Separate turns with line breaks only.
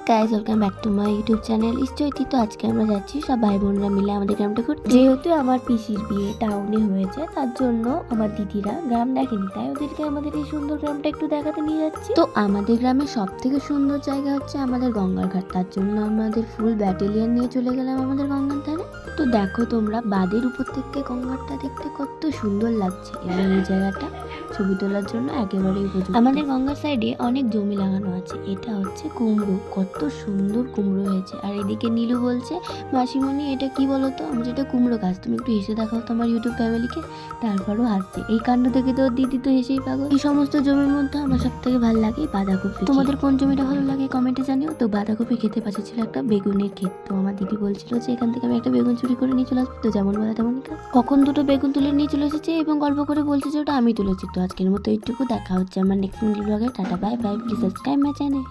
Guys, welcome back to my YouTube channel ইস্টইতি। তো আজকে আমরা যাচ্ছি সব ভাই বোনরা মিলে আমাদের গ্রামটা ঘুরতে। যেহেতু আমার পিসির বিয়ে টাউনে হয়েছে, তার জন্য আমার দিদিরা গ্রাম দেখেনি, তাই ওদেরকে আমাদের এই সুন্দর গ্রামটা একটু দেখাতে নিয়ে যাচ্ছি। তো আমাদের গ্রামের সব থেকে সুন্দর জায়গা হচ্ছে আমাদের গঙ্গার ঘাট, তার জন্য আমাদের ফুল ব্যাটালিয়ন নিয়ে চলে গেলাম আমাদের গঙ্গার ধারে। তো দেখো তোমরা, বাঁধের উপর থেকে গঙ্গাটা দেখতে কত সুন্দর লাগছে, এবং এই জায়গাটা ছবি তোলার জন্য একেবারেই উপযুক্ত। আমাদের গঙ্গার সাইডে অনেক জমি লাগানো আছে, এটা হচ্ছে কুমড়ো, কত সুন্দর কুমড়ো হয়েছে। আর এদিকে নীলু বলছে, মাসিমণি এটা কি বলতো, আমি যেটা কুমড়ো গাছ, তুমি একটু হেসে দেখাও তো আমার ইউটিউব ফ্যামিলিকে। তারপরও হাসছে, এই কাণ্ড থেকে তো দিদি তো হেসেই পাগল। এই সমস্ত জমির মধ্যে আমার সব থেকে ভালো লাগে বাঁধাকপি। তোমাদের কোন জমিটা ভালো লাগে কমেন্টে জানিও। তো বাঁধাকপি খেতে পাশে ছিল একটা বেগুনের ক্ষেত, তো আমার দিদি বলছিল যে এখান থেকে আমি একটা বেগুন চুরি করে নিয়ে চলে আসবো। তো যেমন বলা তেমনই কাজ, কখন দুটো বেগুন তুলে নিয়ে চলে এসেছে এবং গল্প করে বলছে যে ওটা আমি তুলেছি। তো আজকের মতো এইটুকু, দেখা হচ্ছে আমার নেক্সট ব্লগে। Tata, bye bye, please subscribe my channel.